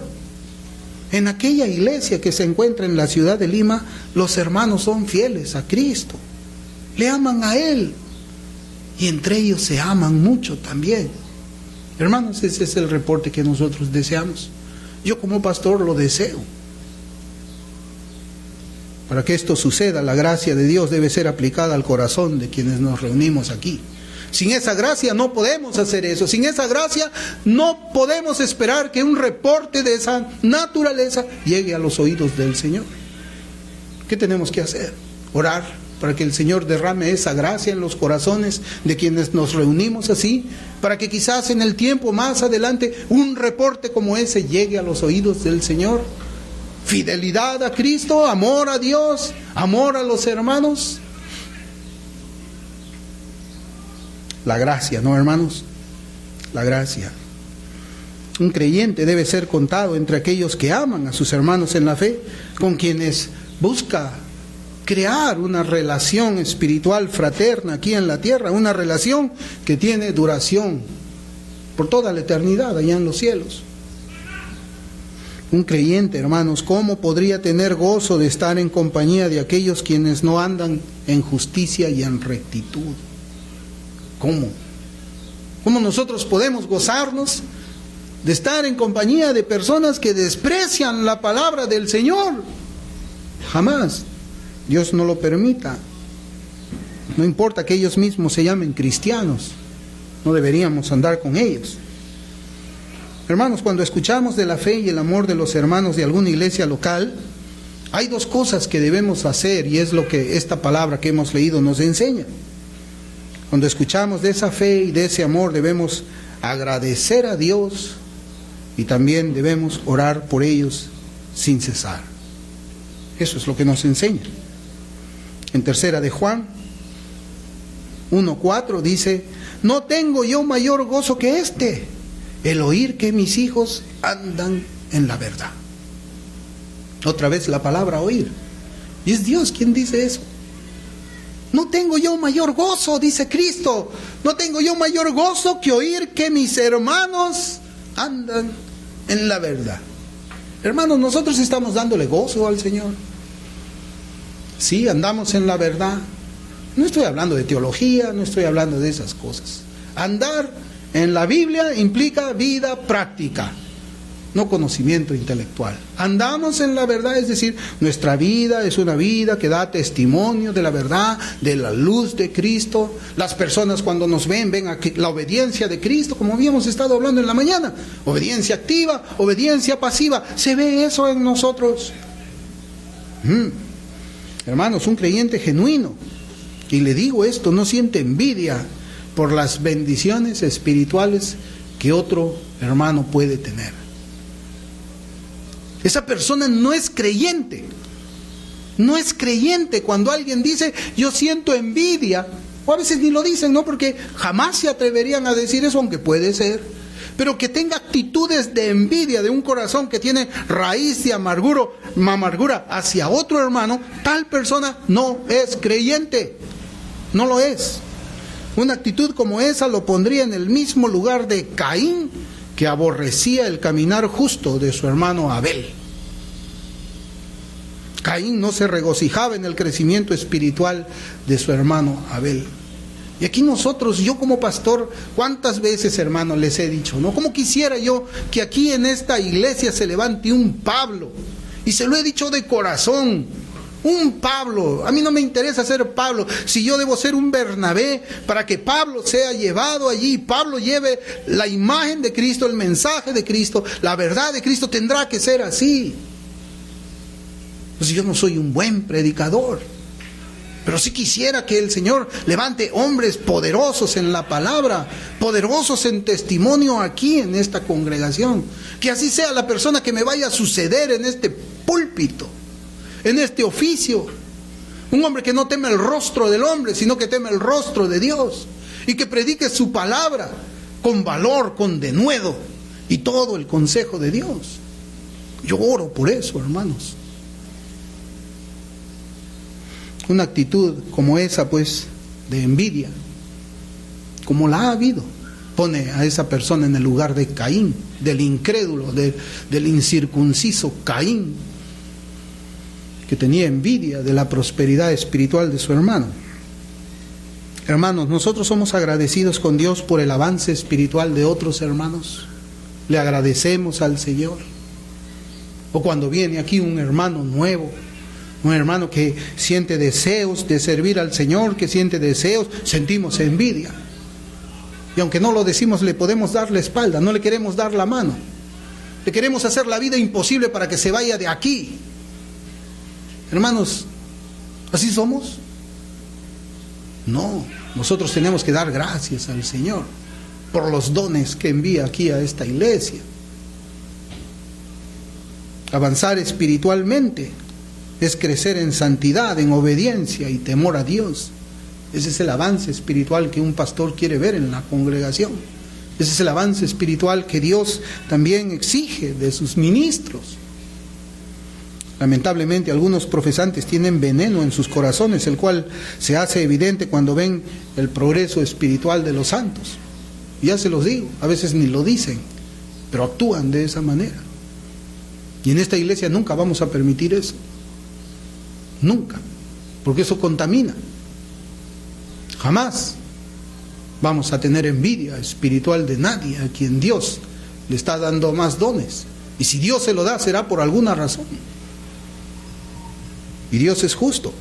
Speaker 1: en aquella iglesia que se encuentra en la ciudad de Lima, los hermanos son fieles a Cristo. Le aman a Él. Y entre ellos se aman mucho también. Hermanos, ese es el reporte que nosotros deseamos. Yo como pastor lo deseo. Para que esto suceda, la gracia de Dios debe ser aplicada al corazón de quienes nos reunimos aquí. Sin esa gracia no podemos hacer eso. Sin esa gracia no podemos esperar que un reporte de esa naturaleza llegue a los oídos del Señor. ¿Qué tenemos que hacer? Orar para que el Señor derrame esa gracia en los corazones de quienes nos reunimos así, para que quizás en el tiempo más adelante un reporte como ese llegue a los oídos del Señor. Fidelidad a Cristo, amor a Dios, amor a los hermanos. La gracia, ¿no, hermanos? La gracia. Un creyente debe ser contado entre aquellos que aman a sus hermanos en la fe, con quienes busca crear una relación espiritual fraterna aquí en la tierra, una relación que tiene duración por toda la eternidad allá en los cielos. Un creyente, hermanos, ¿cómo podría tener gozo de estar en compañía de aquellos quienes no andan en justicia y en rectitud? ¿Cómo? ¿Cómo nosotros podemos gozarnos de estar en compañía de personas que desprecian la palabra del Señor? Jamás. Dios no lo permita. No importa que ellos mismos se llamen cristianos, no deberíamos andar con ellos. Hermanos, cuando escuchamos de la fe y el amor de los hermanos de alguna iglesia local, hay dos cosas que debemos hacer, y es lo que esta palabra que hemos leído nos enseña. Cuando escuchamos de esa fe y de ese amor, debemos agradecer a Dios y también debemos orar por ellos sin cesar. Eso es lo que nos enseña. En tercera de Juan 1:4 dice: no tengo yo mayor gozo que este, el oír que mis hijos andan en la verdad. Otra vez la palabra oír. Y es Dios quien dice eso. No tengo yo mayor gozo, dice Cristo. No tengo yo mayor gozo que oír que mis hermanos andan en la verdad. Hermanos, nosotros estamos dándole gozo al Señor. Sí, andamos en la verdad. No estoy hablando de teología, no estoy hablando de esas cosas. Andar en la Biblia implica vida práctica, no conocimiento intelectual. Andamos en la verdad, es decir, nuestra vida es una vida que da testimonio de la verdad, de la luz de Cristo. Las personas cuando nos ven la obediencia de Cristo, como habíamos estado hablando en la mañana. Obediencia activa, obediencia pasiva. Se ve eso en nosotros. Hermanos, un creyente genuino, y le digo esto, no siente envidia por las bendiciones espirituales que otro hermano puede tener. Esa persona no es creyente. No es creyente cuando alguien dice, yo siento envidia. O a veces ni lo dicen, ¿no? Porque jamás se atreverían a decir eso, aunque puede ser. Pero que tenga actitudes de envidia de un corazón que tiene raíz de amargura hacia otro hermano, tal persona no es creyente. No lo es. Una actitud como esa lo pondría en el mismo lugar de Caín, que aborrecía el caminar justo de su hermano Abel. Caín no se regocijaba en el crecimiento espiritual de su hermano Abel. Y aquí nosotros, yo como pastor, ¿cuántas veces, hermanos, les he dicho, no? ¿Cómo quisiera yo que aquí en esta iglesia se levante un Pablo? Y se lo he dicho de corazón. Un Pablo. A mí no me interesa ser Pablo. Si yo debo ser un Bernabé para que Pablo sea llevado allí, Pablo lleve la imagen de Cristo, el mensaje de Cristo, la verdad de Cristo, tendrá que ser así. Pues yo no soy un buen predicador, pero sí quisiera que el Señor levante hombres poderosos en la palabra, poderosos en testimonio aquí en esta congregación. Que así sea la persona que me vaya a suceder en este púlpito, en este oficio. Un hombre que no teme el rostro del hombre, sino que teme el rostro de Dios. Y que predique su palabra con valor, con denuedo y todo el consejo de Dios. Yo oro por eso, hermanos. una actitud como esa, pues, de envidia, como la ha habido, pone a esa persona en el lugar de Caín, del incrédulo, del incircunciso Caín, que tenía envidia de la prosperidad espiritual de su hermano. Hermanos, nosotros somos agradecidos con Dios por el avance espiritual de otros hermanos. Le agradecemos al Señor. O cuando viene aquí un hermano nuevo, un hermano que siente deseos de servir al Señor, que siente deseos, sentimos envidia. Y aunque no lo decimos, le podemos dar la espalda, no le queremos dar la mano. Le queremos hacer la vida imposible para que se vaya de aquí. Hermanos, ¿así somos? No, nosotros tenemos que dar gracias al Señor por los dones que envía aquí a esta iglesia. Avanzar espiritualmente es crecer en santidad, en obediencia y temor a Dios. Ese es el avance espiritual que un pastor quiere ver en la congregación. Ese es el avance espiritual que Dios también exige de sus ministros. Lamentablemente algunos profesantes tienen veneno en sus corazones, el cual se hace evidente cuando ven el progreso espiritual de los santos. Ya se los digo, a veces ni lo dicen, pero actúan de esa manera. Y en esta iglesia nunca vamos a permitir eso. Nunca, porque eso contamina. Jamás vamos a tener envidia espiritual de nadie a quien Dios le está dando más dones. Y si Dios se lo da, será por alguna razón. Y Dios es justo.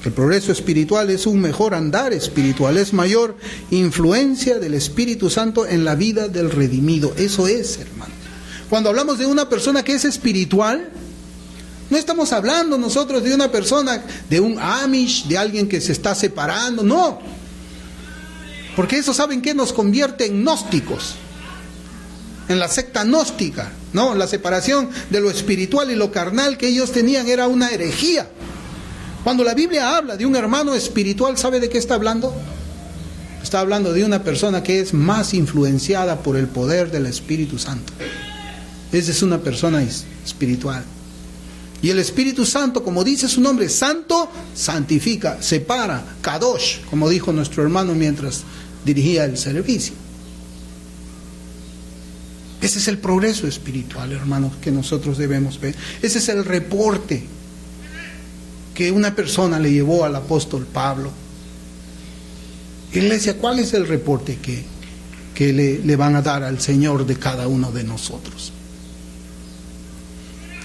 Speaker 1: El progreso espiritual es un mejor andar espiritual, es mayor influencia del Espíritu Santo en la vida del redimido. Eso es, hermano. Cuando hablamos de una persona que es espiritual, no estamos hablando nosotros de una persona, de un Amish, de alguien que se está separando, no. Porque eso, ¿saben qué? Nos convierte en gnósticos, en la secta gnóstica, ¿no? La separación de lo espiritual y lo carnal que ellos tenían era una herejía. Cuando la Biblia habla de un hermano espiritual, ¿sabe de qué está hablando? Está hablando de una persona que es más influenciada por el poder del Espíritu Santo. Esa es una persona espiritual. Y el Espíritu Santo, como dice su nombre, santo, santifica, separa, kadosh, como dijo nuestro hermano mientras dirigía el servicio. Ese es el progreso espiritual, hermanos, que nosotros debemos ver. Ese es el reporte que una persona le llevó al apóstol Pablo. Iglesia, ¿cuál es el reporte que le van a dar al Señor de cada uno de nosotros?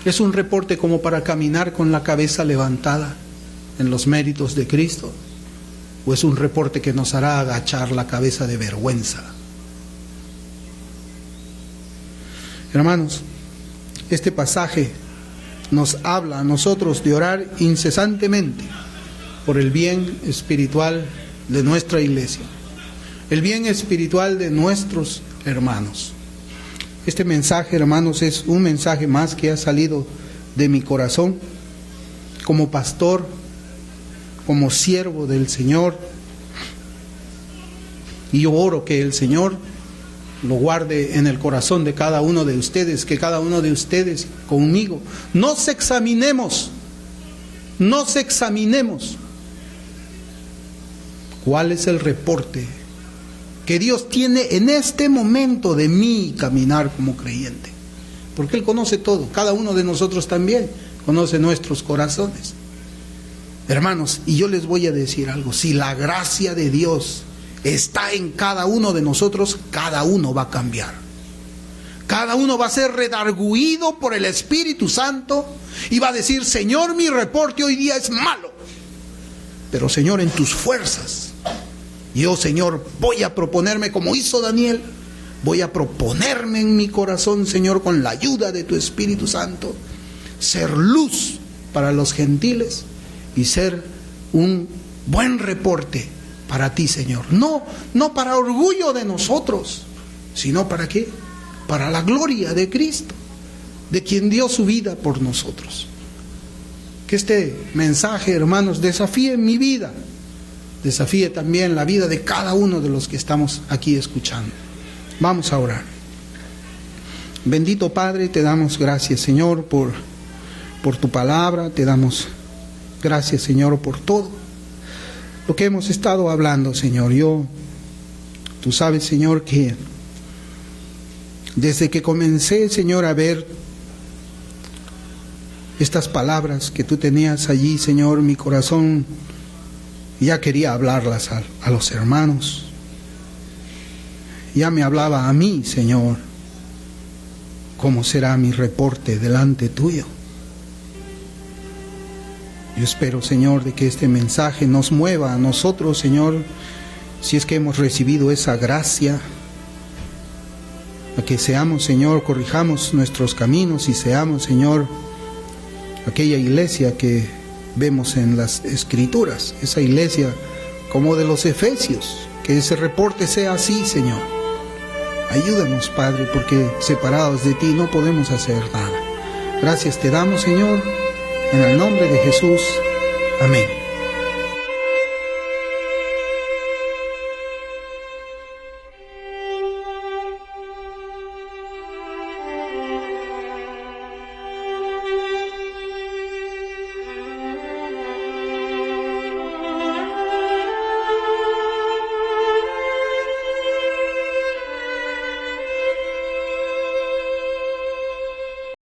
Speaker 1: ¿Es un reporte como para caminar con la cabeza levantada en los méritos de Cristo? ¿O es un reporte que nos hará agachar la cabeza de vergüenza? Hermanos, este pasaje nos habla a nosotros de orar incesantemente por el bien espiritual de nuestra iglesia, el bien espiritual de nuestros hermanos. Este mensaje, hermanos, es un mensaje más que ha salido de mi corazón como pastor, como siervo del Señor. Y yo oro que el Señor lo guarde en el corazón de cada uno de ustedes, que cada uno de ustedes conmigo nos examinemos cuál es el reporte que Dios tiene en este momento de mi caminar como creyente, porque Él conoce todo, cada uno de nosotros también conoce nuestros corazones. Hermanos, y yo les voy a decir algo, si la gracia de Dios está en cada uno de nosotros, cada uno va a cambiar. Cada uno va a ser redarguido por el Espíritu Santo y va a decir: Señor, mi reporte hoy día es malo, pero Señor, en tus fuerzas, yo, Señor, voy a proponerme como hizo Daniel, voy a proponerme en mi corazón, Señor, con la ayuda de tu Espíritu Santo, ser luz para los gentiles y ser un buen reporte para ti, Señor. No para orgullo de nosotros, sino ¿para qué? Para la gloria de Cristo, de quien dio su vida por nosotros. Que este mensaje, hermanos, desafíe mi vida, desafíe también la vida de cada uno de los que estamos aquí escuchando. Vamos a orar. Bendito Padre, te damos gracias, Señor, por tu palabra. Te damos Gracias, Señor, por todo lo que hemos estado hablando, Señor. Tú sabes, Señor, que desde que comencé, Señor, a ver estas palabras que tú tenías allí, Señor, mi corazón ya quería hablarlas a los hermanos. Ya me hablaba a mí, Señor, cómo será mi reporte delante tuyo. Yo espero, Señor, de que este mensaje nos mueva a nosotros, Señor, si es que hemos recibido esa gracia, a que seamos, Señor, corrijamos nuestros caminos y seamos, Señor, aquella iglesia que vemos en las Escrituras, esa iglesia como de los Efesios, que ese reporte sea así, Señor. Ayúdanos, Padre, porque separados de ti no podemos hacer nada. Gracias te damos, Señor, en el nombre de Jesús. Amén.